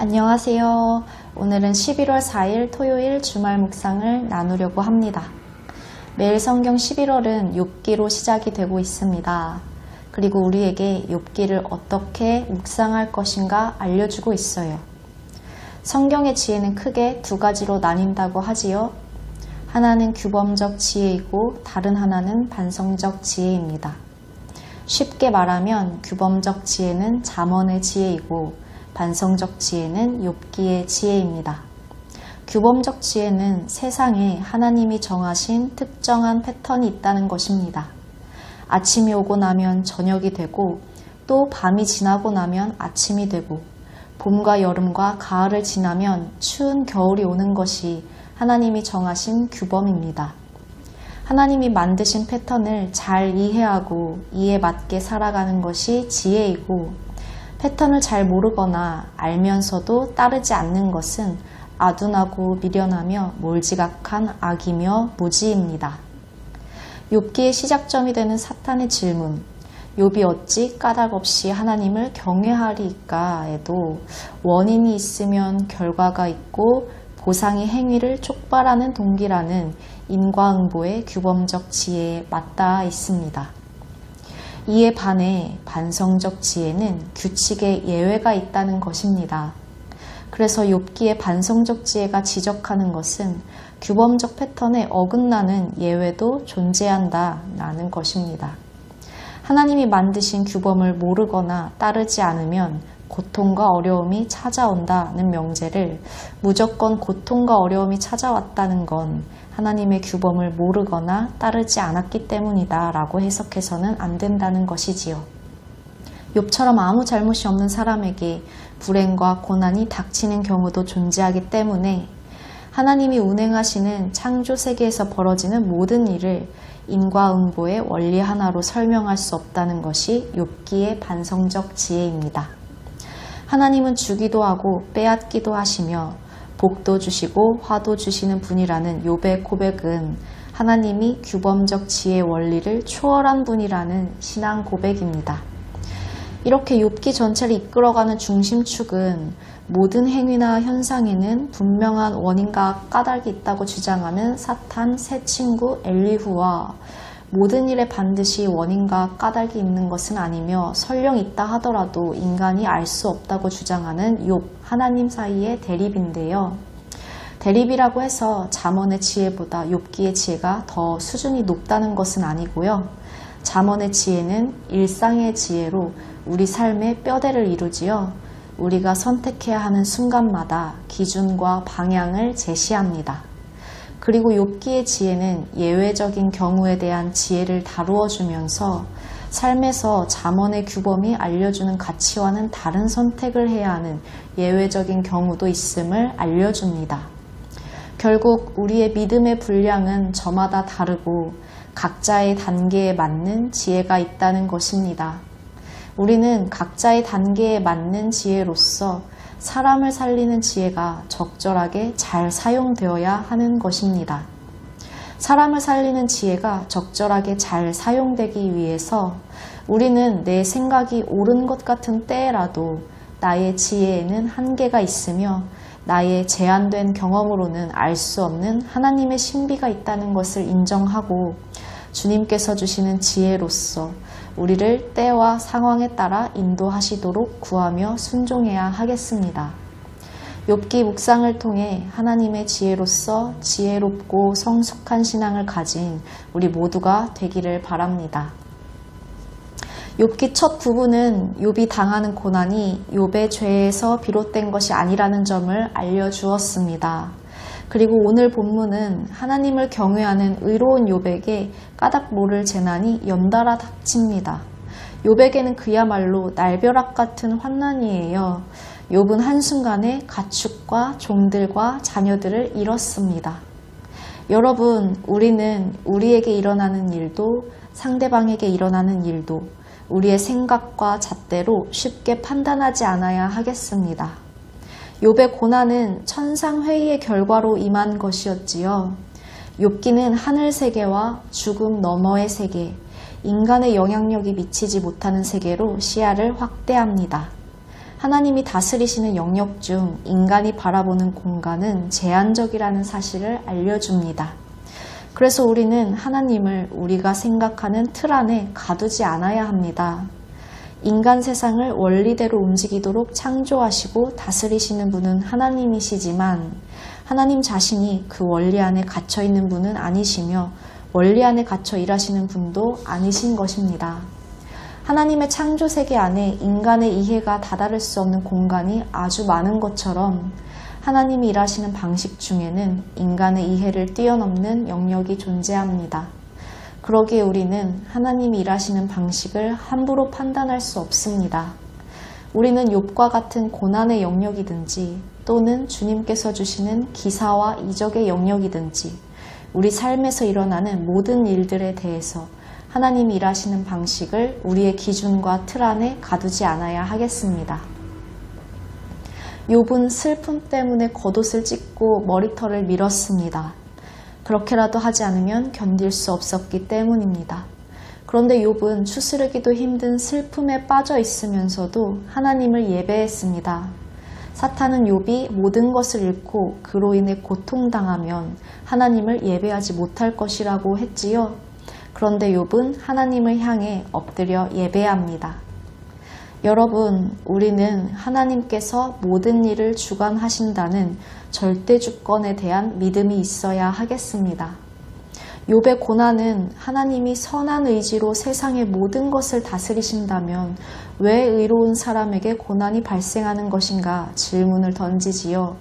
안녕하세요. 오늘은 11월 4일 토요일 주말 묵상을 나누려고 합니다. 매일 성경 11월은 욥기로 시작이 되고 있습니다. 그리고 우리에게 욥기를 어떻게 묵상할 것인가 알려주고 있어요. 성경의 지혜는 크게 두 가지로 나뉜다고 하지요. 하나는 규범적 지혜이고 다른 하나는 반성적 지혜입니다. 쉽게 말하면 규범적 지혜는 잠언의 지혜이고 반성적 지혜는 욥기의 지혜입니다. 규범적 지혜는 세상에 하나님이 정하신 특정한 패턴이 있다는 것입니다. 아침이 오고 나면 저녁이 되고 또 밤이 지나고 나면 아침이 되고 봄과 여름과 가을을 지나면 추운 겨울이 오는 것이 하나님이 정하신 규범입니다. 하나님이 만드신 패턴을 잘 이해하고 이에 맞게 살아가는 것이 지혜이고 패턴을 잘 모르거나 알면서도 따르지 않는 것은 아둔하고 미련하며 몰지각한 악이며 무지입니다. 욥기의 시작점이 되는 사탄의 질문, 욥이 어찌 까닭 없이 하나님을 경외하리까에도 원인이 있으면 결과가 있고 보상이 행위를 촉발하는 동기라는 인과응보의 규범적 지혜에 맞닿아 있습니다. 이에 반해 반성적 지혜는 규칙에 예외가 있다는 것입니다. 그래서 욥기의 반성적 지혜가 지적하는 것은 규범적 패턴에 어긋나는 예외도 존재한다라는 것입니다. 하나님이 만드신 규범을 모르거나 따르지 않으면 고통과 어려움이 찾아온다는 명제를 무조건 고통과 어려움이 찾아왔다는 건 하나님의 규범을 모르거나 따르지 않았기 때문이다 라고 해석해서는 안 된다는 것이지요. 욥처럼 아무 잘못이 없는 사람에게 불행과 고난이 닥치는 경우도 존재하기 때문에 하나님이 운행하시는 창조 세계에서 벌어지는 모든 일을 인과응보의 원리 하나로 설명할 수 없다는 것이 욥기의 반성적 지혜입니다. 하나님은 주기도 하고 빼앗기도 하시며 복도 주시고 화도 주시는 분이라는 욥의 고백은 하나님이 규범적 지혜의 원리를 초월한 분이라는 신앙 고백입니다. 이렇게 욥기 전체를 이끌어가는 중심축은 모든 행위나 현상에는 분명한 원인과 까닭이 있다고 주장하는 사탄 새 친구 엘리후와 모든 일에 반드시 원인과 까닭이 있는 것은 아니며 설령 있다 하더라도 인간이 알 수 없다고 주장하는 욥, 하나님 사이의 대립인데요. 대립이라고 해서 잠언의 지혜보다 욥기의 지혜가 더 수준이 높다는 것은 아니고요. 잠언의 지혜는 일상의 지혜로 우리 삶의 뼈대를 이루지요. 우리가 선택해야 하는 순간마다 기준과 방향을 제시합니다. 그리고 욥기의 지혜는 예외적인 경우에 대한 지혜를 다루어 주면서 삶에서 잠언의 규범이 알려주는 가치와는 다른 선택을 해야 하는 예외적인 경우도 있음을 알려줍니다. 결국 우리의 믿음의 분량은 저마다 다르고 각자의 단계에 맞는 지혜가 있다는 것입니다. 우리는 각자의 단계에 맞는 지혜로서 사람을 살리는 지혜가 적절하게 잘 사용되어야 하는 것입니다. 사람을 살리는 지혜가 적절하게 잘 사용되기 위해서 우리는 내 생각이 옳은 것 같은 때라도 나의 지혜에는 한계가 있으며 나의 제한된 경험으로는 알 수 없는 하나님의 신비가 있다는 것을 인정하고 주님께서 주시는 지혜로서 우리를 때와 상황에 따라 인도하시도록 구하며 순종해야 하겠습니다. 욥기 묵상을 통해 하나님의 지혜로서 지혜롭고 성숙한 신앙을 가진 우리 모두가 되기를 바랍니다. 욥기 첫 부분은 욥이 당하는 고난이 욥의 죄에서 비롯된 것이 아니라는 점을 알려주었습니다. 그리고 오늘 본문은 하나님을 경외하는 의로운 욥에게 까닭 모를 재난이 연달아 닥칩니다. 욥에게는 그야말로 날벼락 같은 환난이에요. 욥은 한순간에 가축과 종들과 자녀들을 잃었습니다. 여러분, 우리는 우리에게 일어나는 일도 상대방에게 일어나는 일도 우리의 생각과 잣대로 쉽게 판단하지 않아야 하겠습니다. 욥의 고난은 천상회의의 결과로 임한 것이었지요. 욥기는 하늘 세계와 죽음 너머의 세계, 인간의 영향력이 미치지 못하는 세계로 시야를 확대합니다. 하나님이 다스리시는 영역 중 인간이 바라보는 공간은 제한적이라는 사실을 알려줍니다. 그래서 우리는 하나님을 우리가 생각하는 틀 안에 가두지 않아야 합니다. 인간 세상을 원리대로 움직이도록 창조하시고 다스리시는 분은 하나님이시지만 하나님 자신이 그 원리 안에 갇혀 있는 분은 아니시며 원리 안에 갇혀 일하시는 분도 아니신 것입니다. 하나님의 창조 세계 안에 인간의 이해가 다다를 수 없는 공간이 아주 많은 것처럼 하나님이 일하시는 방식 중에는 인간의 이해를 뛰어넘는 영역이 존재합니다. 그러기에 우리는 하나님이 일하시는 방식을 함부로 판단할 수 없습니다. 우리는 욥과 같은 고난의 영역이든지 또는 주님께서 주시는 기사와 이적의 영역이든지 우리 삶에서 일어나는 모든 일들에 대해서 하나님이 일하시는 방식을 우리의 기준과 틀 안에 가두지 않아야 하겠습니다. 욥은 슬픔 때문에 겉옷을 찢고 머리털을 밀었습니다. 그렇게라도 하지 않으면 견딜 수 없었기 때문입니다. 그런데 욥은 추스르기도 힘든 슬픔에 빠져 있으면서도 하나님을 예배했습니다. 사탄은 욥이 모든 것을 잃고 그로 인해 고통당하면 하나님을 예배하지 못할 것이라고 했지요. 그런데 욥은 하나님을 향해 엎드려 예배합니다. 여러분, 우리는 하나님께서 모든 일을 주관하신다는 절대 주권에 대한 믿음이 있어야 하겠습니다. 욥의 고난은 하나님이 선한 의지로 세상의 모든 것을 다스리신다면 왜 의로운 사람에게 고난이 발생하는 것인가 질문을 던지지요.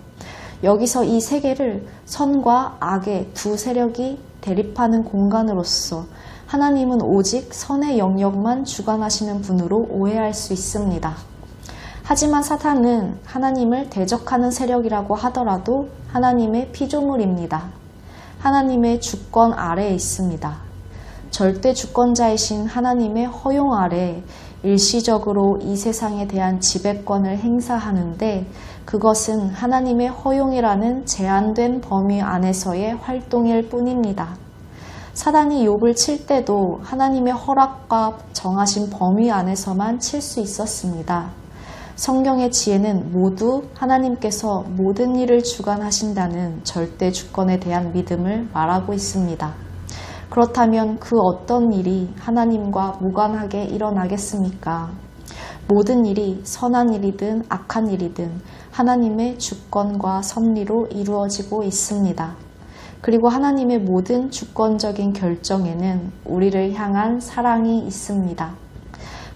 여기서 이 세계를 선과 악의 두 세력이 대립하는 공간으로서 하나님은 오직 선의 영역만 주관하시는 분으로 오해할 수 있습니다. 하지만 사탄은 하나님을 대적하는 세력이라고 하더라도 하나님의 피조물입니다. 하나님의 주권 아래에 있습니다. 절대 주권자이신 하나님의 허용 아래 일시적으로 이 세상에 대한 지배권을 행사하는데 그것은 하나님의 허용이라는 제한된 범위 안에서의 활동일 뿐입니다. 사단이 욥을 칠 때도 하나님의 허락과 정하신 범위 안에서만 칠 수 있었습니다. 성경의 지혜는 모두 하나님께서 모든 일을 주관하신다는 절대 주권에 대한 믿음을 말하고 있습니다. 그렇다면 그 어떤 일이 하나님과 무관하게 일어나겠습니까? 모든 일이 선한 일이든 악한 일이든 하나님의 주권과 섭리로 이루어지고 있습니다. 그리고 하나님의 모든 주권적인 결정에는 우리를 향한 사랑이 있습니다.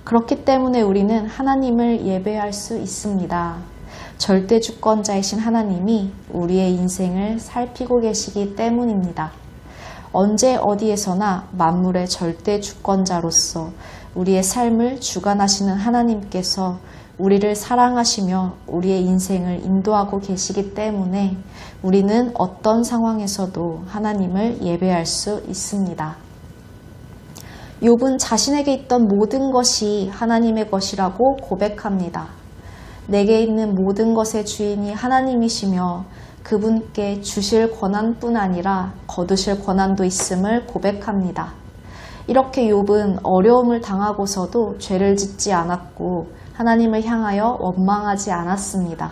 그렇기 때문에 우리는 하나님을 예배할 수 있습니다. 절대 주권자이신 하나님이 우리의 인생을 살피고 계시기 때문입니다. 언제 어디에서나 만물의 절대 주권자로서 우리의 삶을 주관하시는 하나님께서 우리를 사랑하시며 우리의 인생을 인도하고 계시기 때문에 우리는 어떤 상황에서도 하나님을 예배할 수 있습니다. 욥은 자신에게 있던 모든 것이 하나님의 것이라고 고백합니다. 내게 있는 모든 것의 주인이 하나님이시며 그분께 주실 권한뿐 아니라 거두실 권한도 있음을 고백합니다. 이렇게 욥은 어려움을 당하고서도 죄를 짓지 않았고 하나님을 향하여 원망하지 않았습니다.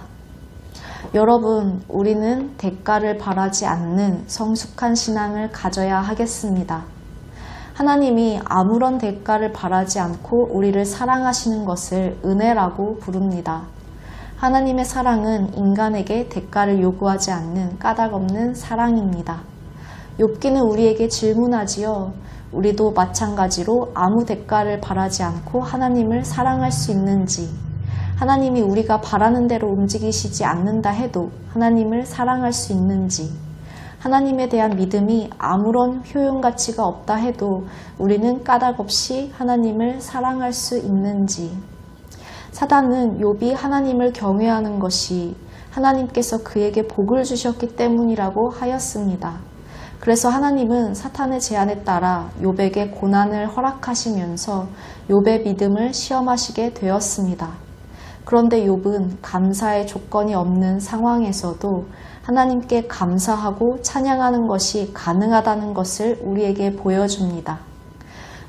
여러분, 우리는 대가를 바라지 않는 성숙한 신앙을 가져야 하겠습니다. 하나님이 아무런 대가를 바라지 않고 우리를 사랑하시는 것을 은혜라고 부릅니다. 하나님의 사랑은 인간에게 대가를 요구하지 않는 까닭없는 사랑입니다. 욥기는 우리에게 질문하지요. 우리도 마찬가지로 아무 대가를 바라지 않고 하나님을 사랑할 수 있는지, 하나님이 우리가 바라는 대로 움직이시지 않는다 해도 하나님을 사랑할 수 있는지, 하나님에 대한 믿음이 아무런 효용가치가 없다 해도 우리는 까닭없이 하나님을 사랑할 수 있는지. 사단은 욥이 하나님을 경외하는 것이 하나님께서 그에게 복을 주셨기 때문이라고 하였습니다. 그래서 하나님은 사탄의 제안에 따라 욥에게 고난을 허락하시면서 욥의 믿음을 시험하시게 되었습니다. 그런데 욥은 감사의 조건이 없는 상황에서도 하나님께 감사하고 찬양하는 것이 가능하다는 것을 우리에게 보여줍니다.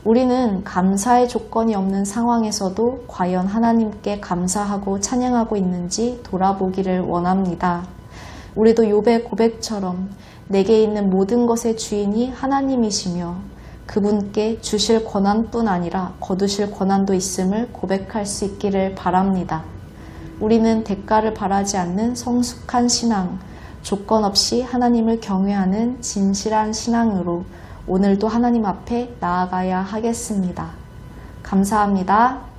우리는 감사의 조건이 없는 상황에서도 과연 하나님께 감사하고 찬양하고 있는지 돌아보기를 원합니다. 우리도 욥의 고백처럼 내게 있는 모든 것의 주인이 하나님이시며 그분께 주실 권한뿐 아니라 거두실 권한도 있음을 고백할 수 있기를 바랍니다. 우리는 대가를 바라지 않는 성숙한 신앙, 조건 없이 하나님을 경외하는 진실한 신앙으로 오늘도 하나님 앞에 나아가야 하겠습니다. 감사합니다.